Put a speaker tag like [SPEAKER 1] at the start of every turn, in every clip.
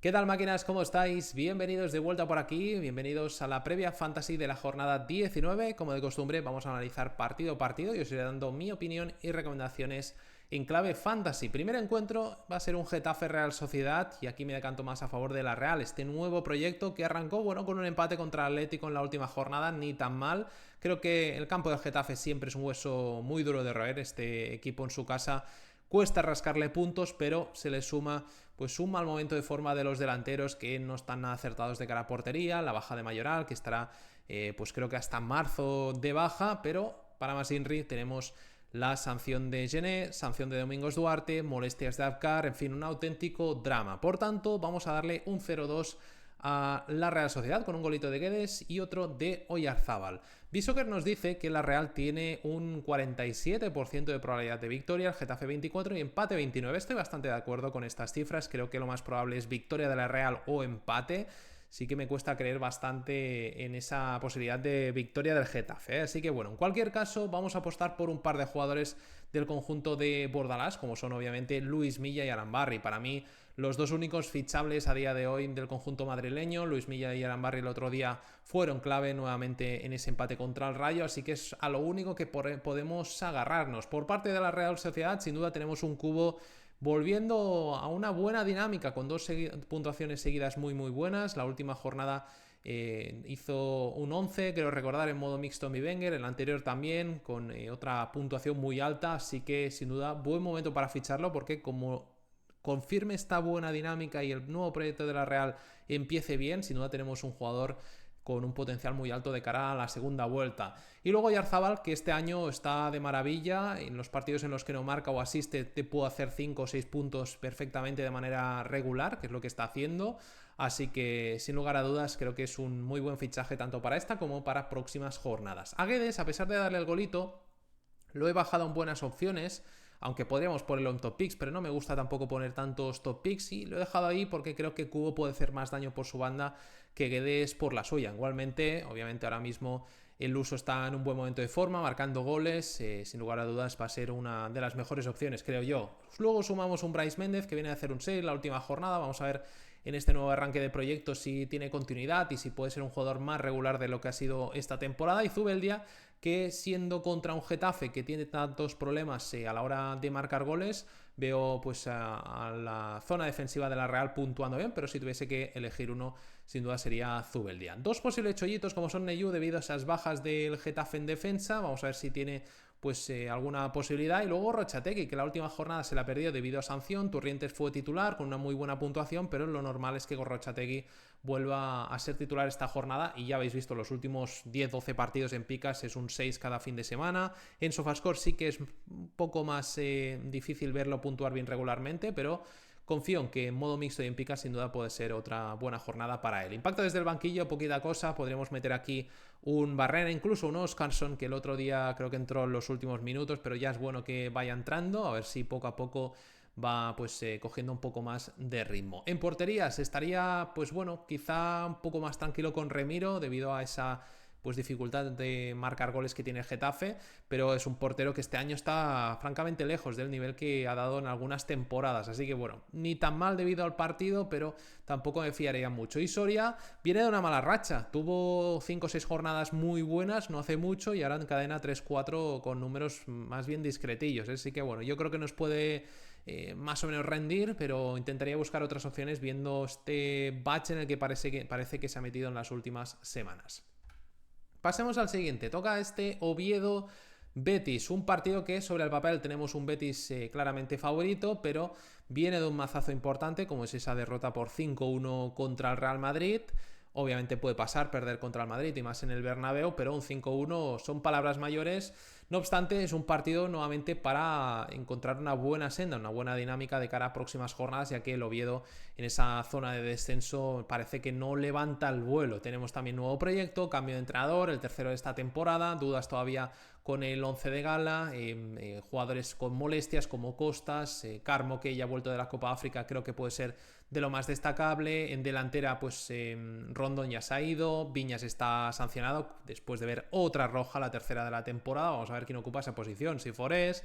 [SPEAKER 1] ¿Qué tal, máquinas? ¿Cómo estáis? Bienvenidos de vuelta por aquí, bienvenidos a la previa fantasy de la jornada 19. Como de costumbre, vamos a analizar partido a partido y os iré dando mi opinión y recomendaciones en clave fantasy. Primer encuentro va a ser un Getafe Real Sociedad y aquí me decanto más a favor de la Real. Este nuevo proyecto que arrancó con un empate contra el Atlético en la última jornada, ni tan mal. Creo que el campo del Getafe siempre es un hueso muy duro de roer. Este equipo en su casa cuesta rascarle puntos, pero se le suma pues un mal momento de forma de los delanteros que no están nada acertados de cara a portería, la baja de Mayoral que estará pues creo que hasta marzo de baja, pero para más Inri tenemos la sanción de Gené, sanción de Domingos Duarte, molestias de Abkar, en fin, un auténtico drama. Por tanto, vamos a darle un 0-2 a la Real Sociedad con un golito de Guedes y otro de Oyarzábal. Bishoker nos dice que la Real tiene un 47% de probabilidad de victoria, el Getafe 24% y empate 29%. Estoy bastante de acuerdo con estas cifras, creo que lo más probable es victoria de la Real o empate. Sí que me cuesta creer bastante en esa posibilidad de victoria del Getafe, ¿eh? Así que bueno, en cualquier caso vamos a apostar por un par de jugadores del conjunto de Bordalás, como son obviamente Luis Milla y Arambarri. Para mí los dos únicos fichables a día de hoy del conjunto madrileño. Luis Milla y Arambarri el otro día fueron clave nuevamente en ese empate contra el Rayo, así que es a lo único que podemos agarrarnos. Por parte de la Real Sociedad, sin duda tenemos un Cubo volviendo a una buena dinámica con dos puntuaciones seguidas muy buenas. La última jornada hizo un 11, creo recordar, en modo mixto mi Wenger, el anterior también con otra puntuación muy alta, así que sin duda buen momento para ficharlo porque como confirme esta buena dinámica y el nuevo proyecto de la Real empiece bien, sin duda tenemos un jugador con un potencial muy alto de cara a la segunda vuelta. Y luego Oyarzábal, que este año está de maravilla, en los partidos en los que no marca o asiste te puede hacer 5 o 6 puntos perfectamente de manera regular, que es lo que está haciendo, así que sin lugar a dudas creo que es un muy buen fichaje tanto para esta como para próximas jornadas. A Guedes, a pesar de darle el golito, lo he bajado en buenas opciones, aunque podríamos ponerlo en top picks, pero no me gusta tampoco poner tantos top picks y lo he dejado ahí porque creo que Cubo puede hacer más daño por su banda que Guedes por la suya. Igualmente, obviamente ahora mismo el Luso está en un buen momento de forma, marcando goles, sin lugar a dudas va a ser una de las mejores opciones, creo yo. Luego sumamos un Brais Méndez que viene a hacer un 6 la última jornada, vamos a ver en este nuevo arranque de proyectos si tiene continuidad y si puede ser un jugador más regular de lo que ha sido esta temporada. Y Zubeldia, que siendo contra un Getafe que tiene tantos problemas a la hora de marcar goles, veo pues a la zona defensiva de la Real puntuando bien, pero si tuviese que elegir uno, sin duda sería Zubeldia. Dos posibles chollitos como son Neyu debido a esas bajas del Getafe en defensa, vamos a ver si tiene pues alguna posibilidad. Y luego Rochategui, que la última jornada se la perdió debido a sanción. Turrientes fue titular con una muy buena puntuación, pero lo normal es que Rochategui vuelva a ser titular esta jornada y ya habéis visto los últimos 10-12 partidos en picas, es un 6 cada fin de semana. En Sofascore sí que es un poco más difícil verlo puntuar bien regularmente, pero confío en que en modo mixto y en picas sin duda puede ser otra buena jornada para él. Impacto desde el banquillo, poquita cosa, podríamos meter aquí un Barrera, incluso un Oscarson, que el otro día creo que entró en los últimos minutos, pero ya es bueno que vaya entrando, a ver si poco a poco va pues cogiendo un poco más de ritmo. En porterías estaría pues bueno, quizá un poco más tranquilo con Remiro debido a esa pues dificultad de marcar goles que tiene el Getafe, pero es un portero que este año está francamente lejos del nivel que ha dado en algunas temporadas, así que bueno, ni tan mal debido al partido, pero tampoco me fiaría mucho. Y Soria viene de una mala racha, tuvo 5 o 6 jornadas muy buenas, no hace mucho, y ahora encadena 3-4 con números más bien discretillos, así que bueno, yo creo que nos puede más o menos rendir, pero intentaría buscar otras opciones viendo este bache en el que parece que se ha metido en las últimas semanas. Pasemos al siguiente, toca este Oviedo Betis, un partido que sobre el papel tenemos un Betis claramente favorito, pero viene de un mazazo importante como es esa derrota por 5-1 contra el Real Madrid. Obviamente puede pasar perder contra el Madrid y más en el Bernabéu, pero un 5-1 son palabras mayores. No obstante, es un partido nuevamente para encontrar una buena senda, una buena dinámica de cara a próximas jornadas, ya que el Oviedo en esa zona de descenso parece que no levanta el vuelo. Tenemos también nuevo proyecto, cambio de entrenador, el tercero de esta temporada, dudas todavía con el 11 de gala, jugadores con molestias como Costas, Carmo, que ya ha vuelto de la Copa África, creo que puede ser de lo más destacable. En delantera pues Rondón ya se ha ido, Viñas está sancionado después de ver otra roja, la tercera de la temporada. Vamos a ver quién ocupa esa posición, si Forés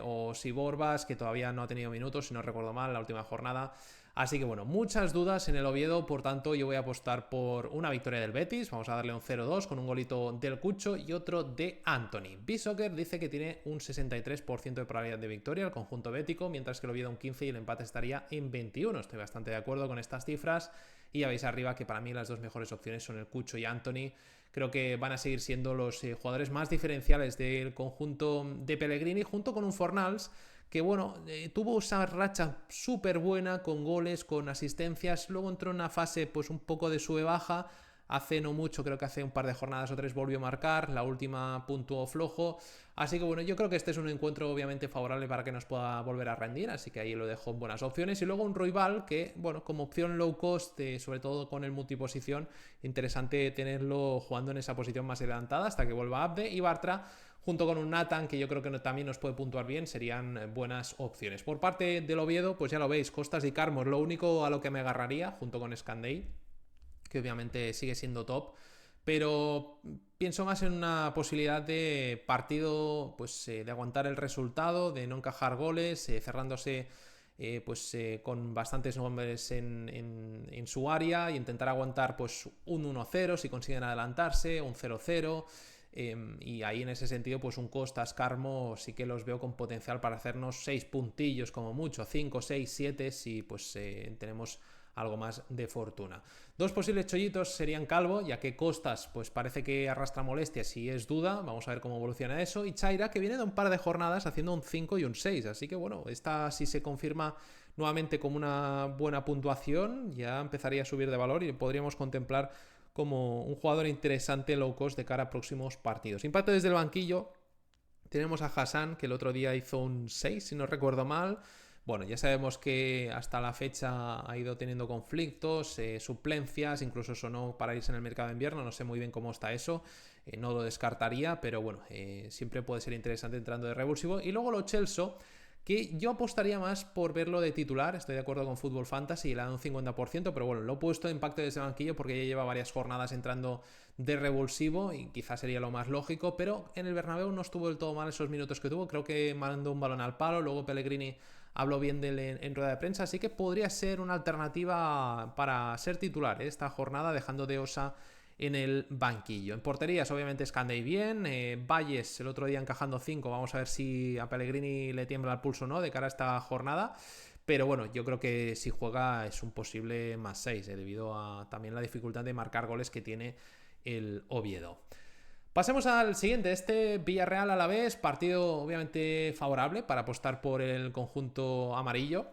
[SPEAKER 1] o si Borbas, que todavía no ha tenido minutos, si no recuerdo mal, la última jornada. Así que bueno, muchas dudas en el Oviedo, por tanto yo voy a apostar por una victoria del Betis, vamos a darle un 0-2 con un golito del Cucho y otro de Anthony. B-Soccer dice que tiene un 63% de probabilidad de victoria el conjunto bético, mientras que el Oviedo un 15% y el empate estaría en 21%. Estoy bastante de acuerdo con estas cifras y ya veis arriba que para mí las dos mejores opciones son el Cucho y Anthony. Creo que van a seguir siendo los jugadores más diferenciales del conjunto de Pellegrini, junto con un Fornals que bueno, tuvo esa racha súper buena con goles, con asistencias, luego entró en una fase pues un poco de sube baja, hace no mucho, creo que hace un par de jornadas o 3 volvió a marcar, la última puntuó flojo, así que bueno, yo creo que este es un encuentro obviamente favorable para que nos pueda volver a rendir, así que ahí lo dejo en buenas opciones, y luego un Roybal que bueno, como opción low cost, sobre todo con el multiposición, interesante tenerlo jugando en esa posición más adelantada hasta que vuelva Abde, y Bartra junto con un Nathan, que yo creo que también nos puede puntuar bien, serían buenas opciones. Por parte del Oviedo, pues ya lo veis, Costas y Carmos, lo único a lo que me agarraría, junto con Scandey, que obviamente sigue siendo top, pero pienso más en una posibilidad de partido, pues de aguantar el resultado, de no encajar goles, cerrándose con bastantes nombres en su área y intentar aguantar pues un 1-0 si consiguen adelantarse, un 0-0. Y ahí en ese sentido pues un Costas, Carmo sí que los veo con potencial para hacernos 6 puntillos como mucho, 5, 6, 7 si pues tenemos algo más de fortuna. Dos posibles chollitos serían Calvo, ya que Costas pues parece que arrastra molestias y es duda, vamos a ver cómo evoluciona eso, y Chaira, que viene de un par de jornadas haciendo un 5 y un 6, así que bueno, esta sí se confirma nuevamente como una buena puntuación, ya empezaría a subir de valor y podríamos contemplar como un jugador interesante low cost de cara a próximos partidos. Impacto desde el banquillo, tenemos a Hassan, que el otro día hizo un 6, si no recuerdo mal. Bueno, ya sabemos que hasta la fecha ha ido teniendo conflictos, suplencias, incluso sonó para irse en el mercado de invierno, no sé muy bien cómo está eso, no lo descartaría, pero bueno, siempre puede ser interesante entrando de revulsivo. Y luego lo Chelsea, que yo apostaría más por verlo de titular, estoy de acuerdo con Fútbol Fantasy, le da un 50%, pero bueno, lo he puesto en impacto desde el banquillo porque ya lleva varias jornadas entrando de revulsivo y quizás sería lo más lógico, pero en el Bernabéu no estuvo del todo mal esos minutos que tuvo, creo que mandó un balón al palo, luego Pellegrini habló bien de él en rueda de prensa, así que podría ser una alternativa para ser titular esta jornada, dejando de Osa en el banquillo. En porterías, obviamente, Scandey bien. Valles, el otro día encajando 5. Vamos a ver si a Pellegrini le tiembla el pulso o no de cara a esta jornada. Pero bueno, yo creo que si juega es un posible más 6, debido a también la dificultad de marcar goles que tiene el Oviedo. Pasemos al siguiente, este Villarreal Alavés, partido obviamente favorable para apostar por el conjunto amarillo.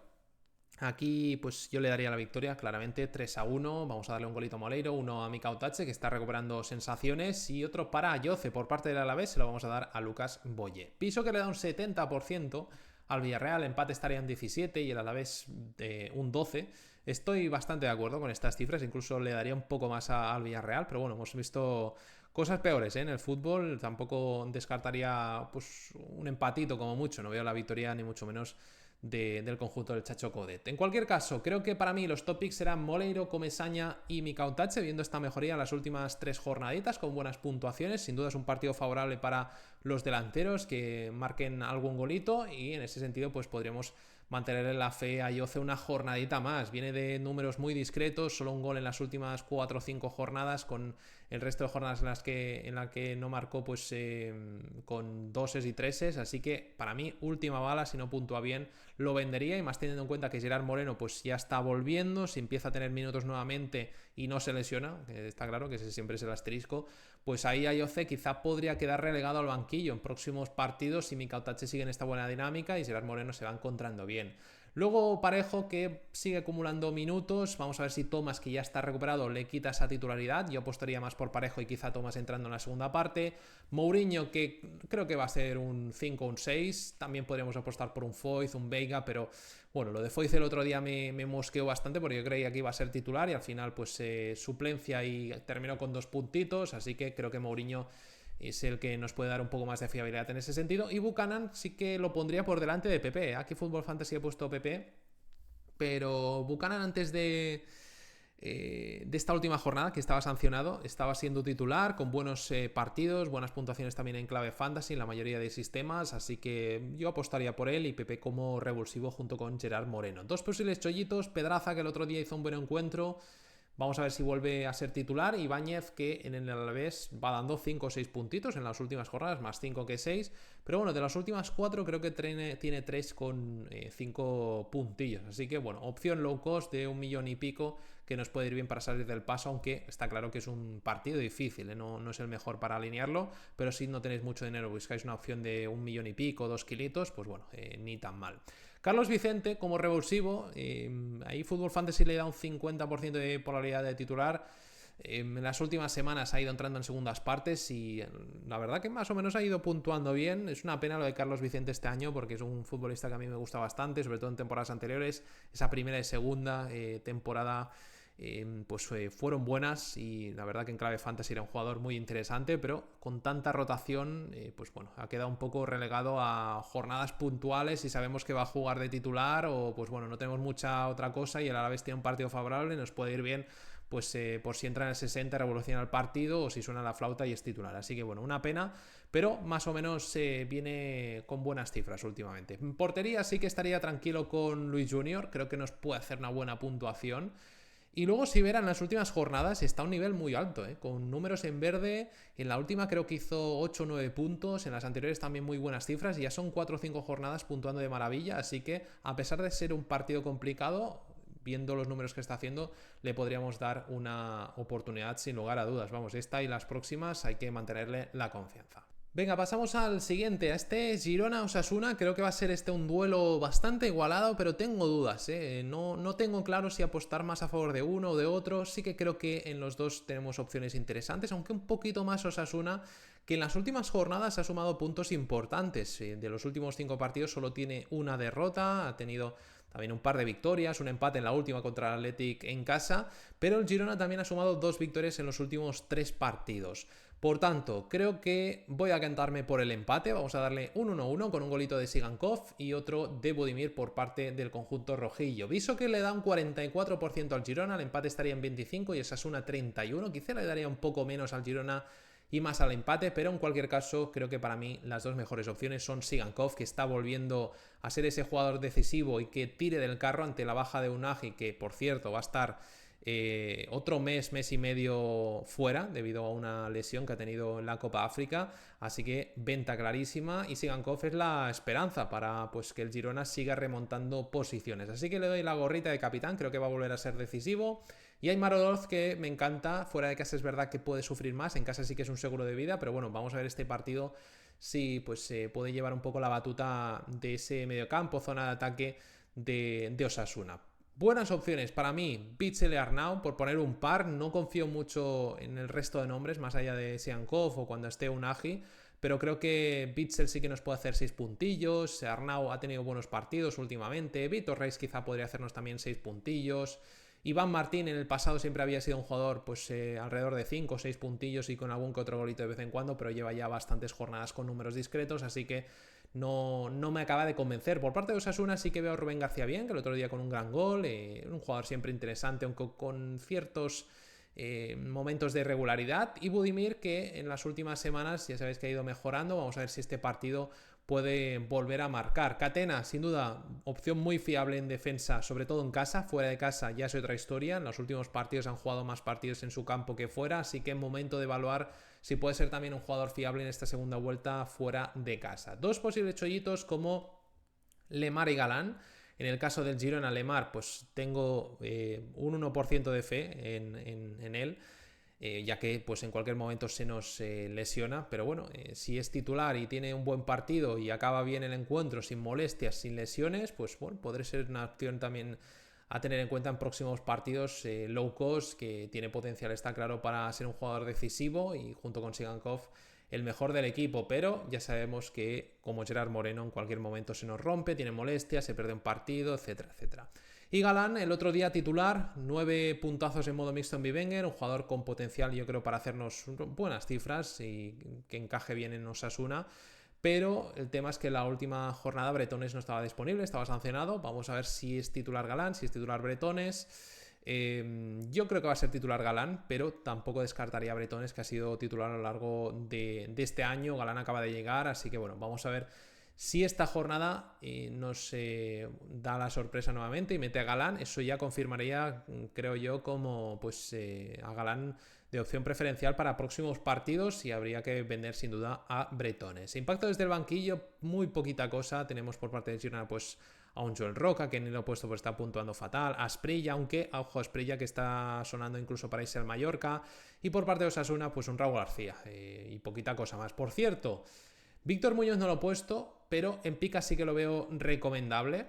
[SPEAKER 1] Aquí pues yo le daría la victoria claramente 3-1, vamos a darle un golito a Moleiro, uno a Mikau Tache que está recuperando sensaciones y otro para Ayoce por parte del Alavés, se lo vamos a dar a Lucas Boye. Piso que le da un 70% al Villarreal, empate estaría en 17 y el Alavés un 12. Estoy bastante de acuerdo con estas cifras, incluso le daría un poco más al Villarreal, pero bueno, hemos visto cosas peores en el fútbol, tampoco descartaría pues un empatito como mucho, no veo la victoria ni mucho menos del conjunto del Chacho Codet. En cualquier caso, creo que para mí los top picks serán Moleiro, Comesaña y Mikau Tache, viendo esta mejoría en las últimas 3 jornaditas con buenas puntuaciones. Sin duda es un partido favorable para los delanteros que marquen algún golito y en ese sentido pues podríamos mantener la fe a Ayoce una jornadita más. Viene de números muy discretos, solo un gol en las últimas 4 o 5 jornadas, con el resto de jornadas en las que no marcó pues con 2 y 3, así que para mí última bala, si no puntúa bien lo vendería, y más teniendo en cuenta que Gerard Moreno pues ya está volviendo, si empieza a tener minutos nuevamente y no se lesiona, que está claro que ese siempre es el asterisco, pues ahí Ayoce quizá podría quedar relegado al banquillo en próximos partidos si Mikau Tache sigue en esta buena dinámica y Gerard Moreno se va encontrando bien. Luego Parejo, que sigue acumulando minutos, vamos a ver si Thomas, que ya está recuperado, le quita esa titularidad. Yo apostaría más por Parejo y quizá Thomas entrando en la segunda parte. Mourinho, que creo que va a ser un 5 o un 6, también podríamos apostar por un Foyth, un Veiga, pero bueno, lo de Foyth el otro día me mosqueó bastante porque yo creía que iba a ser titular y al final pues suplencia y terminó con 2 puntitos, así que creo que Mourinho es el que nos puede dar un poco más de fiabilidad en ese sentido. Y Buchanan sí que lo pondría por delante de Pepe. Aquí Fútbol Fantasy he puesto Pepe, pero Buchanan antes de de esta última jornada que estaba sancionado, estaba siendo titular con buenos partidos, buenas puntuaciones también en clave fantasy en la mayoría de sistemas, así que yo apostaría por él y Pepe como revulsivo junto con Gerard Moreno. Dos posibles chollitos: Pedraza, que el otro día hizo un buen encuentro, vamos a ver si vuelve a ser titular. Ibáñez, que en el Alavés va dando 5 o 6 puntitos en las últimas jornadas, más 5 que 6. Pero bueno, de las últimas 4 creo que tiene 3 con 5 puntillos. Así que bueno, opción low cost de 1 millón y pico que nos puede ir bien para salir del paso, aunque está claro que es un partido difícil, ¿eh? No es el mejor para alinearlo, pero si no tenéis mucho dinero, buscáis una opción de 1 millón y pico, 2 kilitos, pues bueno, ni tan mal. Carlos Vicente como revulsivo, ahí Fútbol Fantasy le da un 50% de probabilidad de titular. En las últimas semanas ha ido entrando en segundas partes y la verdad que más o menos ha ido puntuando bien. Es una pena lo de Carlos Vicente este año, porque es un futbolista que a mí me gusta bastante, sobre todo en temporadas anteriores. Esa primera y segunda temporada fueron buenas y la verdad que en clave fantasy era un jugador muy interesante, pero con tanta rotación pues bueno, ha quedado un poco relegado a jornadas puntuales y sabemos que va a jugar de titular o pues bueno, no tenemos mucha otra cosa y el Alavés tiene un partido favorable, nos puede ir bien pues por si entra en el 60 revoluciona el partido o si suena la flauta y es titular. Así que bueno, una pena, pero más o menos viene con buenas cifras últimamente. En portería sí que estaría tranquilo con Luis Junior, creo que nos puede hacer una buena puntuación. Y luego si verán, en las últimas jornadas está a un nivel muy alto, con números en verde. En la última creo que hizo 8 o 9 puntos, en las anteriores también muy buenas cifras y ya son 4 o 5 jornadas puntuando de maravilla, así que a pesar de ser un partido complicado, viendo los números que está haciendo, le podríamos dar una oportunidad sin lugar a dudas. Vamos, esta y las próximas hay que mantenerle la confianza. Venga, pasamos al siguiente, a este Girona-Osasuna. Creo que va a ser un duelo bastante igualado, pero tengo dudas, No tengo claro si apostar más a favor de uno o de otro. Sí que creo que en los dos tenemos opciones interesantes, aunque un poquito más Osasuna, que en las últimas jornadas ha sumado puntos importantes. De los últimos 5 partidos solo tiene una derrota, ha tenido también un par de victorias, un empate en la última contra el Athletic en casa, pero el Girona también ha sumado 2 victorias en los últimos 3 partidos. Por tanto, creo que voy a cantarme por el empate. Vamos a darle un 1-1 con un golito de Sigankov y otro de Budimir por parte del conjunto rojillo. Viso que le da un 44% al Girona, el empate estaría en 25 y Osasuna 31. Quizá le daría un poco menos al Girona y más al empate, pero en cualquier caso creo que para mí las dos mejores opciones son Sigankov, que está volviendo a ser ese jugador decisivo y que tire del carro ante la baja de Unagi, que por cierto va a estar otro mes y medio fuera debido a una lesión que ha tenido en la Copa África, así que venta clarísima y Sigankov es la esperanza para pues que el Girona siga remontando posiciones, así que le doy la gorrita de capitán, creo que va a volver a ser decisivo. Y Aimar Oroz, que me encanta, fuera de casa es verdad que puede sufrir más, en casa sí que es un seguro de vida, pero bueno, vamos a ver este partido si pues puede llevar un poco la batuta de ese mediocampo, zona de ataque de Osasuna. Buenas opciones para mí, Bitzel y Arnau, por poner un par. No confío mucho en el resto de nombres, más allá de Sigankov o cuando esté Unagi, pero creo que Bitzel sí que nos puede hacer 6 puntillos. Arnau ha tenido buenos partidos últimamente. Vitor Reis quizá podría hacernos también 6 puntillos. Iván Martín en el pasado siempre había sido un jugador pues alrededor de 5 o 6 puntillos y con algún que otro golito de vez en cuando, pero lleva ya bastantes jornadas con números discretos, así que no me acaba de convencer. Por parte de Osasuna sí que veo a Rubén García bien, que el otro día con un gran gol, un jugador siempre interesante, aunque con ciertos momentos de irregularidad. Y Budimir, que en las últimas semanas ya sabéis que ha ido mejorando. Vamos a ver si este partido puede volver a marcar. Catena, sin duda, opción muy fiable en defensa, sobre todo en casa. Fuera de casa ya es otra historia. En los últimos partidos han jugado más partidos en su campo que fuera, así que es momento de evaluar si puede ser también un jugador fiable en esta segunda vuelta fuera de casa. Dos posibles chollitos como Lemar y Galán. En el caso del Girona, Lemar, pues tengo un 1% de fe en él, ya que pues en cualquier momento se nos lesiona, pero bueno, si es titular y tiene un buen partido y acaba bien el encuentro sin molestias, sin lesiones, pues bueno, podría ser una opción también a tener en cuenta en próximos partidos. Low cost, que tiene potencial, está claro, para ser un jugador decisivo y junto con Sigankov el mejor del equipo, pero ya sabemos que como Gerard Moreno en cualquier momento se nos rompe, tiene molestias, se pierde un partido, etcétera, etcétera. Y Galán, el otro día titular, 9 puntazos en modo mixto en Bivenger, un jugador con potencial yo creo para hacernos buenas cifras y que encaje bien en Osasuna, pero el tema es que la última jornada Bretones no estaba disponible, estaba sancionado. Vamos a ver si es titular Galán, si es titular Bretones. Yo creo que va a ser titular Galán, pero tampoco descartaría a Bretones, que ha sido titular a lo largo de este año. Galán acaba de llegar, así que bueno, vamos a ver si esta jornada nos da la sorpresa nuevamente y mete a Galán. Eso ya confirmaría, creo yo, como pues a Galán de opción preferencial para próximos partidos, y habría que vender sin duda a Bretones. Impacto desde el banquillo, muy poquita cosa. Tenemos por parte de Girona pues a un Joel Roca, que ni lo he puesto pues está puntuando fatal, a Asprilla, aunque a ojo Asprilla, que está sonando incluso para irse al Mallorca, y por parte de Osasuna pues un Raúl García, y poquita cosa más. Por cierto, Víctor Muñoz no lo he puesto, pero en Pica sí que lo veo recomendable.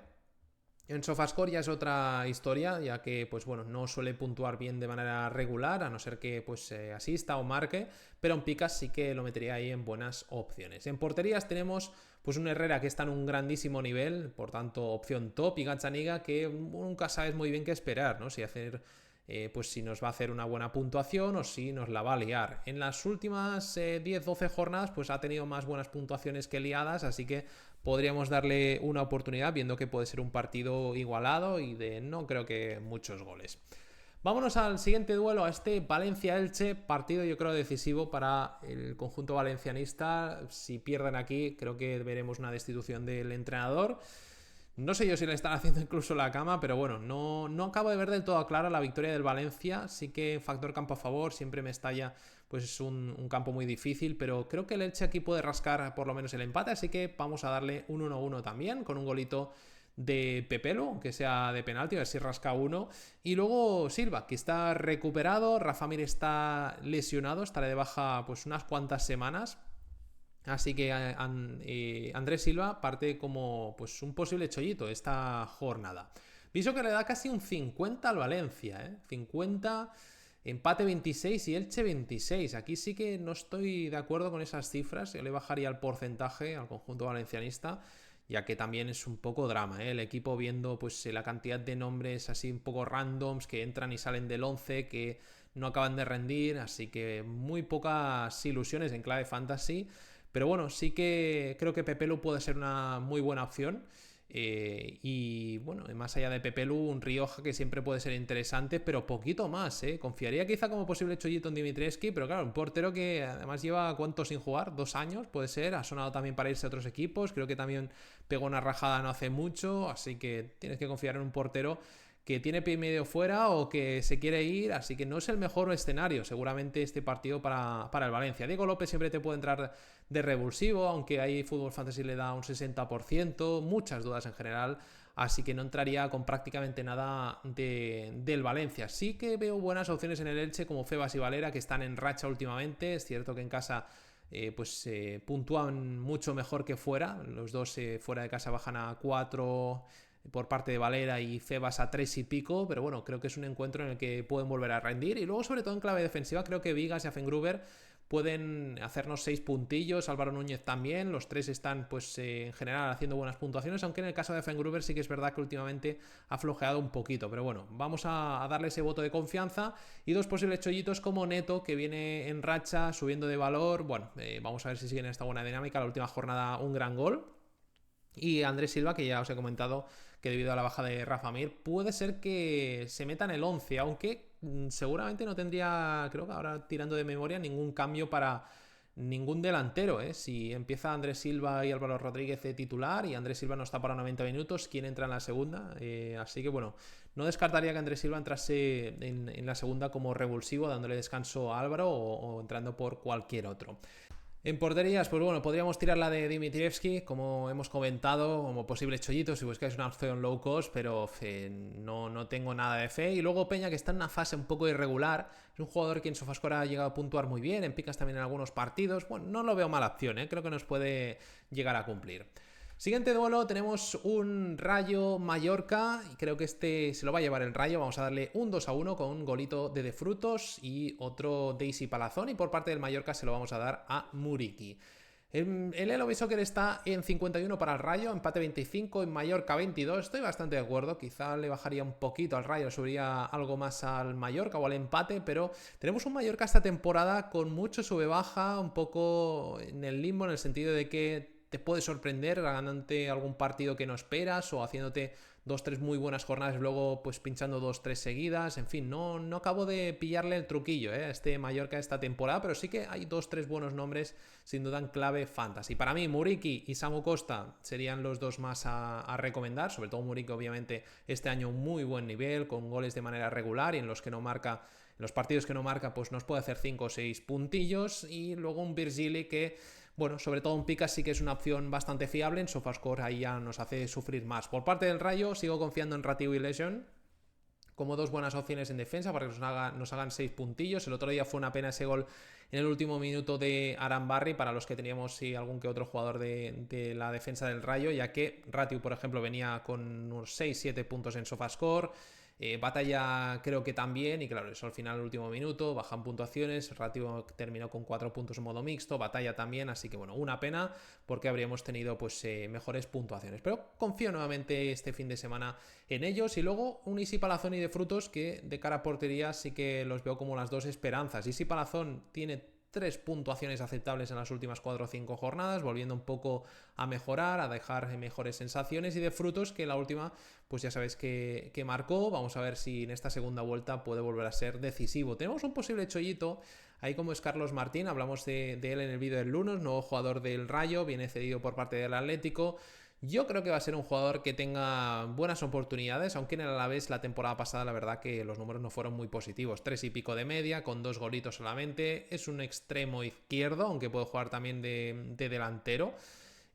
[SPEAKER 1] En Sofascore ya es otra historia, ya que pues bueno, no suele puntuar bien de manera regular, a no ser que pues asista o marque, pero en Picas sí que lo metería ahí en buenas opciones. En porterías tenemos pues un Herrera que está en un grandísimo nivel, por tanto opción top, y Gazzaniga, que nunca sabes muy bien qué esperar, ¿no? Si hacer pues si nos va a hacer una buena puntuación o si nos la va a liar. En las últimas 10-12 jornadas pues ha tenido más buenas puntuaciones que liadas, así que podríamos darle una oportunidad, viendo que puede ser un partido igualado y de no creo que muchos goles. Vámonos al siguiente duelo, a este Valencia-Elche, partido yo creo decisivo para el conjunto valencianista. Si pierden aquí, creo que veremos una destitución del entrenador. No sé yo si le están haciendo incluso la cama, pero bueno, no acabo de ver del todo clara la victoria del Valencia. Sí que factor campo a favor, siempre me estalla, pues es un campo muy difícil, pero creo que el Elche aquí puede rascar por lo menos el empate, así que vamos a darle un 1-1 también, con un golito de Pepelu, aunque sea de penalti, a ver si rasca uno. Y luego Silva, que está recuperado, Rafa Mir está lesionado, estará de baja pues unas cuantas semanas. Así que Andrés Silva parte como pues un posible chollito esta jornada. Pienso que le da casi un 50 al Valencia, 50, empate 26 y Elche 26. Aquí sí que no estoy de acuerdo con esas cifras. Yo le bajaría el porcentaje al conjunto valencianista, ya que también es un poco drama, el equipo viendo pues la cantidad de nombres así un poco randoms que entran y salen del 11, que no acaban de rendir, así que muy pocas ilusiones en clave fantasy. Pero bueno, sí que creo que Pepelu puede ser una muy buena opción. Y bueno, más allá de Pepelu, un Rioja que siempre puede ser interesante, pero poquito más, Confiaría quizá como posible chollito en Dimitrievski, pero claro, un portero que además lleva ¿cuánto sin jugar? 2 años, puede ser. Ha sonado también para irse a otros equipos. Creo que también pegó una rajada no hace mucho, así que tienes que confiar en un portero que tiene pie y medio fuera o que se quiere ir, así que no es el mejor escenario seguramente este partido para el Valencia. Diego López siempre te puede entrar de revulsivo, aunque ahí Fútbol Fantasy le da un 60%, muchas dudas en general, así que no entraría con prácticamente nada del Valencia. Sí que veo buenas opciones en el Elche, como Febas y Valera, que están en racha últimamente. Es cierto que en casa puntúan mucho mejor que fuera. Los dos fuera de casa bajan a 4 por parte de Valera y Febas a 3 y pico, pero bueno, creo que es un encuentro en el que pueden volver a rendir. Y luego, sobre todo en clave defensiva, creo que Vigas y Afengruber pueden hacernos 6 puntillos, Álvaro Núñez también. Los tres están pues en general haciendo buenas puntuaciones, aunque en el caso de Afengruber sí que es verdad que últimamente ha flojeado un poquito, pero bueno, vamos a darle ese voto de confianza. Y dos posibles chollitos como Neto, que viene en racha, subiendo de valor. Bueno, vamos a ver si siguen esta buena dinámica. La última jornada un gran gol. Y Andrés Silva, que ya os he comentado que debido a la baja de Rafa Mir puede ser que se meta en el 11, aunque seguramente no tendría, creo que ahora tirando de memoria, ningún cambio para ningún delantero. Si empieza Andrés Silva y Álvaro Rodríguez de titular y Andrés Silva no está para 90 minutos, ¿quién entra en la segunda? Así que bueno, no descartaría que Andrés Silva entrase en la segunda como revulsivo, dándole descanso a Álvaro o entrando por cualquier otro. En porterías, pues bueno, podríamos tirar la de Dimitrievski, como hemos comentado, como posible chollito si buscáis una opción low cost, pero no tengo nada de fe. Y luego Peña, que está en una fase un poco irregular, es un jugador que en Sofascore ha llegado a puntuar muy bien, en Picas también en algunos partidos. Bueno, no lo veo mala opción, creo que nos puede llegar a cumplir. Siguiente duelo, tenemos un Rayo Mallorca y creo que este se lo va a llevar el Rayo. Vamos a darle un 2-1 con un golito de Frutos y otro Daisy Palazón, y por parte del Mallorca se lo vamos a dar a Muriqui. El Eloy Soccer está en 51 para el Rayo, empate 25, en Mallorca 22. Estoy bastante de acuerdo, quizá le bajaría un poquito al Rayo, subiría algo más al Mallorca o al empate, pero tenemos un Mallorca esta temporada con mucho sube-baja, un poco en el limbo, en el sentido de que te puede sorprender ganándote algún partido que no esperas o haciéndote 2-3 muy buenas jornadas, luego pues pinchando 2-3 seguidas, en fin, no acabo de pillarle el truquillo a este Mallorca esta temporada, pero sí que hay 2-3 buenos nombres sin duda en clave fantasy. Para mí Muriqi y Samu Costa serían los dos más a recomendar, sobre todo Muriqui obviamente este año muy buen nivel, con goles de manera regular y en los que no marca, en los partidos que no marca pues nos puede hacer 5 o 6 puntillos, y luego un Virgili que bueno, sobre todo en picas sí que es una opción bastante fiable, en SofaScore ahí ya nos hace sufrir más. Por parte del Rayo sigo confiando en Rativo y Lesion como dos buenas opciones en defensa para que nos hagan 6 puntillos. El otro día fue una pena ese gol en el último minuto de Arambarri para los que teníamos algún que otro jugador de la defensa del Rayo, ya que Ratiu, por ejemplo, venía con unos 6-7 puntos en SofaScore. Batalla creo que también, y claro, eso al final del último minuto, bajan puntuaciones, Ratio terminó con 4 puntos en modo mixto, Batalla también, así que bueno, una pena porque habríamos tenido pues mejores puntuaciones, pero confío nuevamente este fin de semana en ellos. Y luego un Isi Palazón y De Frutos que de cara a portería sí que los veo como las dos esperanzas. Isi Palazón tiene 3 puntuaciones aceptables en las últimas 4 o 5 jornadas, volviendo un poco a mejorar, a dejar mejores sensaciones, y De Frutos que la última pues ya sabéis que marcó. Vamos a ver si en esta segunda vuelta puede volver a ser decisivo. Tenemos un posible chollito ahí como es Carlos Martín, hablamos de él en el vídeo del lunes, nuevo jugador del Rayo, viene cedido por parte del Atlético. Yo creo que va a ser un jugador que tenga buenas oportunidades, aunque en el Alavés la temporada pasada la verdad que los números no fueron muy positivos. 3 y pico de media, con 2 golitos solamente. Es un extremo izquierdo, aunque puede jugar también de delantero.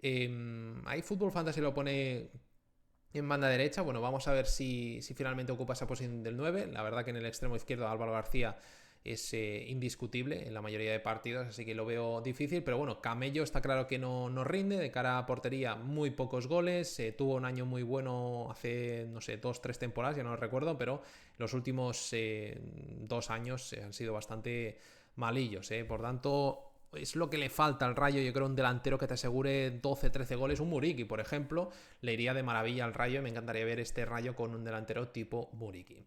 [SPEAKER 1] Ahí Fútbol Fantasy lo pone en banda derecha. Bueno, vamos a ver si finalmente ocupa esa posición del 9. La verdad que en el extremo izquierdo Álvaro García es indiscutible en la mayoría de partidos, así que lo veo difícil. Pero bueno, Camello está claro que no rinde. De cara a portería, muy pocos goles. Tuvo un año muy bueno hace, no sé, 2-3 temporadas, ya no lo recuerdo, pero los últimos 2 años han sido bastante malillos. Por tanto, es lo que le falta al Rayo. Yo creo un delantero que te asegure 12-13 goles. Un Muriqui, por ejemplo, le iría de maravilla al Rayo. Me encantaría ver este Rayo con un delantero tipo Muriqui.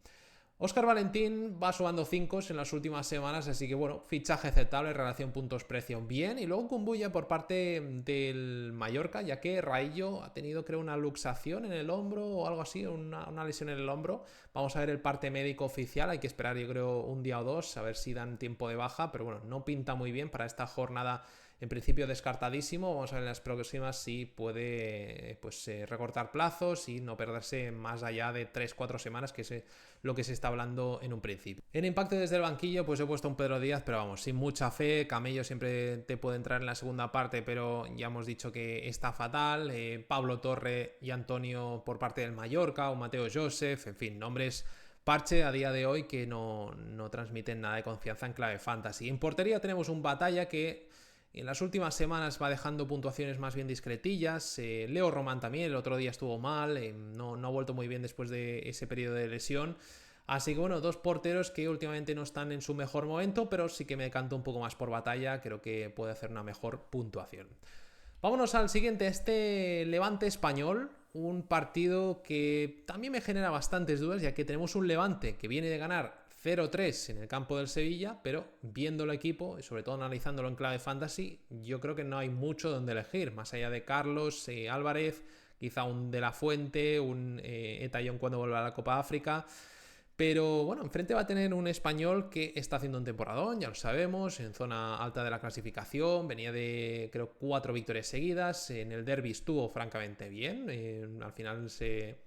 [SPEAKER 1] Óscar Valentín va sumando 5 en las últimas semanas, así que bueno, fichaje aceptable, relación puntos-precio bien. Y luego Kumbuya por parte del Mallorca, ya que Raillo ha tenido creo una luxación en el hombro o algo así, una lesión en el hombro. Vamos a ver el parte médico oficial, hay que esperar yo creo un día o dos a ver si dan tiempo de baja, pero bueno, no pinta muy bien para esta jornada. En principio descartadísimo. Vamos a ver en las próximas si puede recortar plazos y no perderse más allá de 3-4 semanas, que es lo que se está hablando en un principio. En impacto desde el banquillo pues he puesto a un Pedro Díaz, pero vamos, sin mucha fe. Camello siempre te puede entrar en la segunda parte, pero ya hemos dicho que está fatal. Pablo Torre y Antonio por parte del Mallorca, o Mateo Joseph, en fin, nombres parche a día de hoy que no transmiten nada de confianza en clave fantasy. En portería tenemos un Batalla que en las últimas semanas va dejando puntuaciones más bien discretillas. Leo Román también, el otro día estuvo mal, no ha vuelto muy bien después de ese periodo de lesión. Así que bueno, dos porteros que últimamente no están en su mejor momento, pero sí que me decanto un poco más por Batalla, creo que puede hacer una mejor puntuación. Vámonos al siguiente, este Levante Español, un partido que también me genera bastantes dudas, ya que tenemos un Levante que viene de ganar 0-3 en el campo del Sevilla, pero viendo el equipo y sobre todo analizándolo en clave fantasy, yo creo que no hay mucho donde elegir, más allá de Carlos, Álvarez, quizá un De La Fuente, un Etayón cuando vuelva a la Copa África. Pero bueno, enfrente va a tener un Español que está haciendo un temporadón, ya lo sabemos, en zona alta de la clasificación, venía de creo 4 victorias seguidas, en el derbi estuvo francamente bien, al final se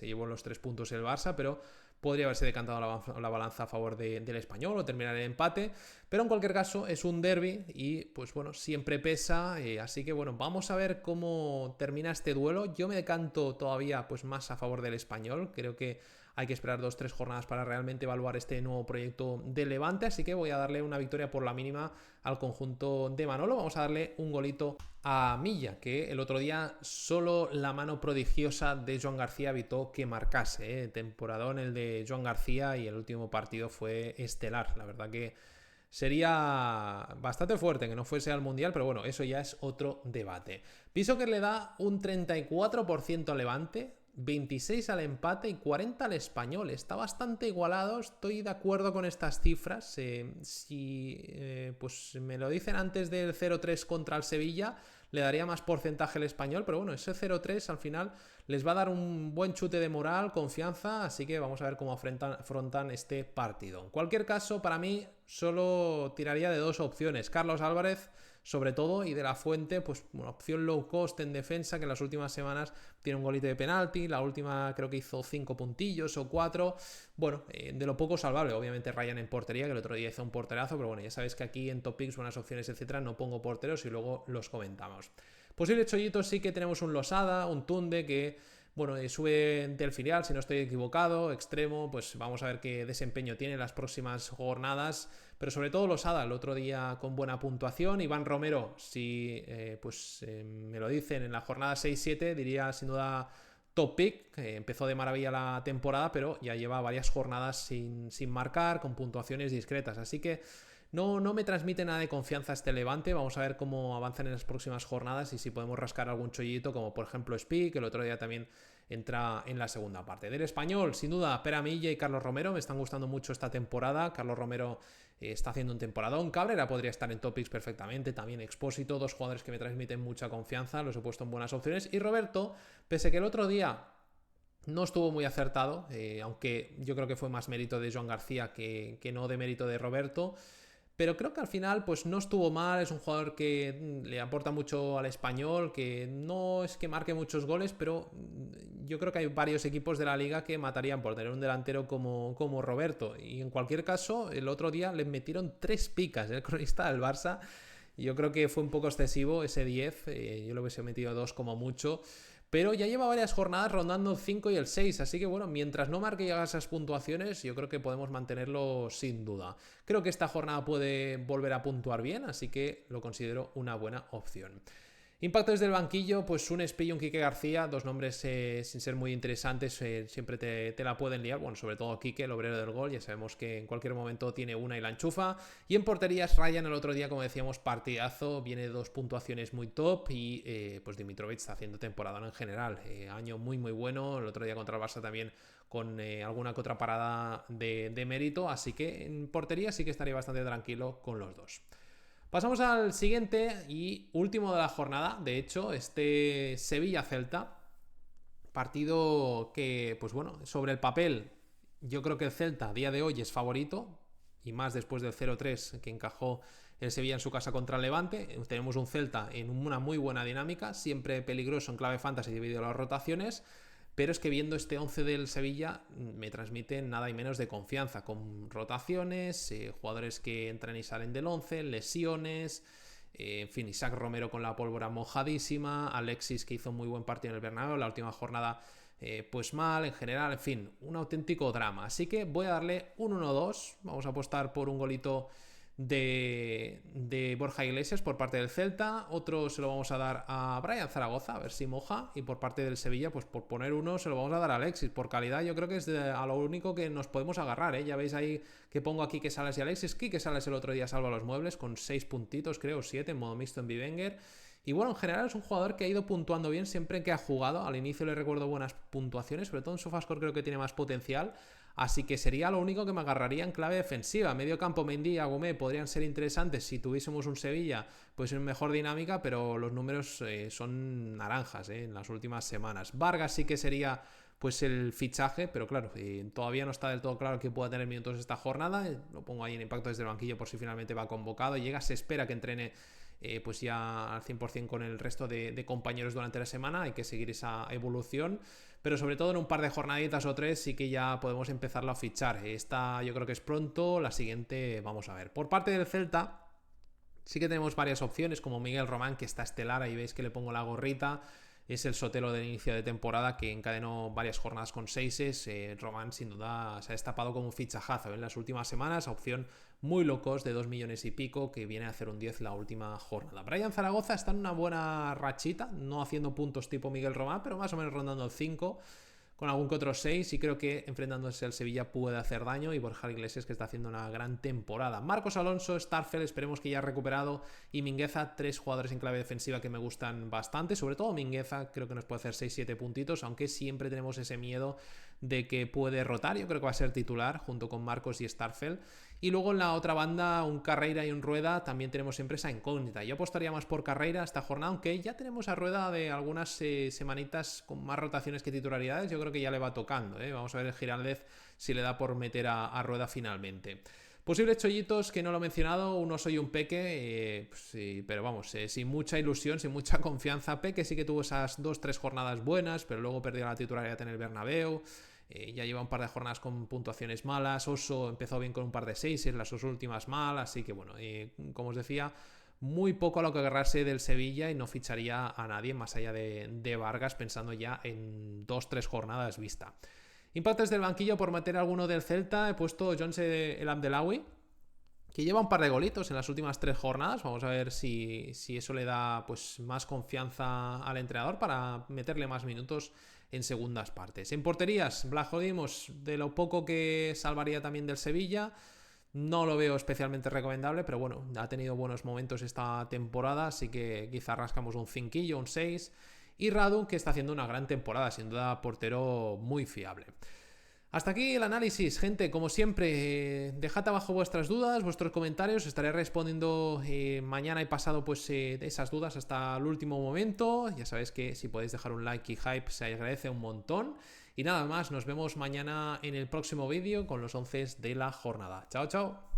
[SPEAKER 1] llevó los 3 puntos el Barça, pero podría haberse decantado la balanza a favor del Español o terminar el empate, pero en cualquier caso es un derbi y pues bueno, siempre pesa, así que bueno, vamos a ver cómo termina este duelo. Yo me decanto todavía pues más a favor del Español, creo que hay que esperar 2-3 jornadas para realmente evaluar este nuevo proyecto de Levante, así que voy a darle una victoria por la mínima al conjunto de Manolo. Vamos a darle un golito a Milla, que el otro día solo la mano prodigiosa de Joan García evitó que marcase. Temporadón el de Joan García y el último partido fue estelar. La verdad que sería bastante fuerte que no fuese al Mundial, pero bueno, eso ya es otro debate. Pienso que le da un 34% al Levante, 26 al empate y 40 al Español. Está bastante igualado, estoy de acuerdo con estas cifras. Si pues me lo dicen antes del 0-3 contra el Sevilla, le daría más porcentaje al Español, pero bueno, ese 0-3 al final les va a dar un buen chute de moral, confianza, así que vamos a ver cómo afrontan este partido. En cualquier caso, para mí solo tiraría de dos opciones. Carlos Álvarez, sobre todo, y De la Fuente, pues una opción low cost en defensa, que en las últimas semanas tiene un golito de penalti, la última creo que hizo 5 puntillos o 4, bueno, de lo poco salvable. Obviamente Ryan en portería, que el otro día hizo un porterazo, pero bueno, ya sabéis que aquí en Top Picks, buenas opciones, etcétera, no pongo porteros y luego los comentamos. Posibles chollitos sí que tenemos un Losada, un Tunde, que bueno, sube del filial, si no estoy equivocado, extremo, pues vamos a ver qué desempeño tiene en las próximas jornadas, pero sobre todo Losada, el otro día con buena puntuación. Iván Romero, si me lo dicen en la jornada 6-7, diría sin duda top pick, que empezó de maravilla la temporada, pero ya lleva varias jornadas sin marcar, con puntuaciones discretas, así que no me transmite nada de confianza este Levante. Vamos a ver cómo avanzan en las próximas jornadas y si podemos rascar algún chollito, como por ejemplo Spi, que el otro día también entra en la segunda parte. Del Español, sin duda, Pere Milla y Carlos Romero me están gustando mucho esta temporada. Carlos Romero está haciendo un temporadón. Cabrera podría estar en Topics perfectamente. También Expósito, dos jugadores que me transmiten mucha confianza. Los he puesto en buenas opciones. Y Roberto, pese que el otro día no estuvo muy acertado, aunque yo creo que fue más mérito de Joan García que no de mérito de Roberto. Pero creo que al final pues no estuvo mal, es un jugador que le aporta mucho al Español, que no es que marque muchos goles, pero yo creo que hay varios equipos de la liga que matarían por tener un delantero como Roberto. Y en cualquier caso, el otro día le metieron 3 picas, el cronista del Barça. Y yo creo que fue un poco excesivo ese 10, yo le hubiese metido 2 como mucho. Pero ya lleva varias jornadas rondando el 5 y el 6, así que bueno, mientras no marque ya esas puntuaciones, yo creo que podemos mantenerlo sin duda. Creo que esta jornada puede volver a puntuar bien, así que lo considero una buena opción. Impacto desde el banquillo, pues un Espi y un Quique García, dos nombres sin ser muy interesantes, siempre te la pueden liar. Bueno, sobre todo Quique, el obrero del gol, ya sabemos que en cualquier momento tiene una y la enchufa. Y en porterías, Ryan el otro día, como decíamos, partidazo, viene de 2 puntuaciones muy top y pues Dimitrovic está haciendo temporada en general. Año muy bueno, el otro día contra el Barça también con alguna que otra parada de mérito, así que en portería sí que estaría bastante tranquilo con los dos. Pasamos al siguiente y último de la jornada, de hecho, este Sevilla-Celta, partido que, pues bueno, sobre el papel, yo creo que el Celta a día de hoy es favorito, y más después del 0-3 que encajó el Sevilla en su casa contra el Levante. Tenemos un Celta en una muy buena dinámica, siempre peligroso en clave fantasy debido a las rotaciones, pero es que viendo este 11 del Sevilla me transmite nada y menos de confianza, con rotaciones, jugadores que entran y salen del 11, lesiones, en fin, Isaac Romero con la pólvora mojadísima, Alexis que hizo un muy buen partido en el Bernabéu, la última jornada pues mal, en general, en fin, un auténtico drama. Así que voy a darle un 1-2, vamos a apostar por un golito de Borja Iglesias por parte del Celta, otro se lo vamos a dar a Brian Zaragoza, a ver si moja, y por parte del Sevilla, pues por poner uno se lo vamos a dar a Alexis, por calidad yo creo que es a lo único que nos podemos agarrar, ya veis ahí que pongo aquí Quique Sales y Alexis. Quique Sales el otro día salva los muebles con 6 puntitos, creo 7 en modo mixto en Bivenger. Y bueno, en general es un jugador que ha ido puntuando bien siempre que ha jugado. Al inicio le recuerdo buenas puntuaciones, sobre todo en Sofascore creo que tiene más potencial. Así que sería lo único que me agarraría en clave defensiva. Medio campo, Mendy y Agumé podrían ser interesantes si tuviésemos un Sevilla pues en mejor dinámica, pero los números son naranjas en las últimas semanas. Vargas sí que sería pues el fichaje, pero claro, todavía no está del todo claro que pueda tener minutos esta jornada. Lo pongo ahí en impacto desde el banquillo por si finalmente va convocado. Llega, se espera que entrene pues ya al 100% con el resto de compañeros durante la semana. Hay que seguir esa evolución, pero sobre todo en un par de jornaditas o 3 sí que ya podemos empezarlo a fichar. Esta yo creo que es pronto, la siguiente vamos a ver. Por parte del Celta sí que tenemos varias opciones, como Miguel Román, que está estelar, ahí veis que le pongo la gorrita. Es el sotelo del inicio de temporada que encadenó varias jornadas con 6. Román sin duda se ha destapado como un fichajazo en las últimas semanas, opción muy locos de 2 millones y pico, que viene a hacer un 10 la última jornada. Brian Zaragoza está en una buena rachita, no haciendo puntos tipo Miguel Román, pero más o menos rondando el 5, con algún que otro 6, y creo que enfrentándose al Sevilla puede hacer daño. Y Borja Iglesias, que está haciendo una gran temporada. Marcos Alonso, Starfel, esperemos que ya ha recuperado, y Mingueza, 3 jugadores en clave defensiva que me gustan bastante, sobre todo Mingueza, creo que nos puede hacer 6-7 puntitos, aunque siempre tenemos ese miedo de que puede rotar. Yo creo que va a ser titular junto con Marcos y Starfelt. Y luego en la otra banda, un Carreira y un Rueda, también tenemos siempre esa incógnita. Yo apostaría más por Carreira esta jornada, aunque ya tenemos a Rueda de algunas semanitas con más rotaciones que titularidades. Yo creo que ya le va tocando, ¿eh? Vamos a ver el Giraldez si le da por meter a Rueda finalmente. Posibles chollitos que no lo he mencionado, uno soy un Peque, pues sí, pero vamos, sin mucha ilusión, sin mucha confianza. Peque sí que tuvo esas 2-3 jornadas buenas, pero luego perdió la titularidad en el Bernabéu. Ya lleva un par de jornadas con puntuaciones malas. Oso empezó bien con un par de 6, las dos últimas mal. Así que bueno, como os decía, muy poco a lo que agarrarse del Sevilla y no ficharía a nadie más allá de Vargas, pensando ya en 2-3 jornadas vista. Impactos del banquillo por meter alguno del Celta. He puesto Jones El Amdelawi, que lleva un par de golitos en las últimas 3 jornadas. Vamos a ver si eso le da pues más confianza al entrenador para meterle más minutos en segundas partes. En porterías, Vlachodimos, de lo poco que salvaría también del Sevilla, no lo veo especialmente recomendable, pero bueno, ha tenido buenos momentos esta temporada, así que quizá rascamos un 5, un 6. Y Radu, que está haciendo una gran temporada, sin duda portero muy fiable. Hasta aquí el análisis, gente. Como siempre, dejad abajo vuestras dudas, vuestros comentarios. Estaré respondiendo mañana y pasado pues esas dudas hasta el último momento. Ya sabéis que si podéis dejar un like y hype se agradece un montón. Y nada más, nos vemos mañana en el próximo vídeo con los 11 de la jornada. Chao, chao.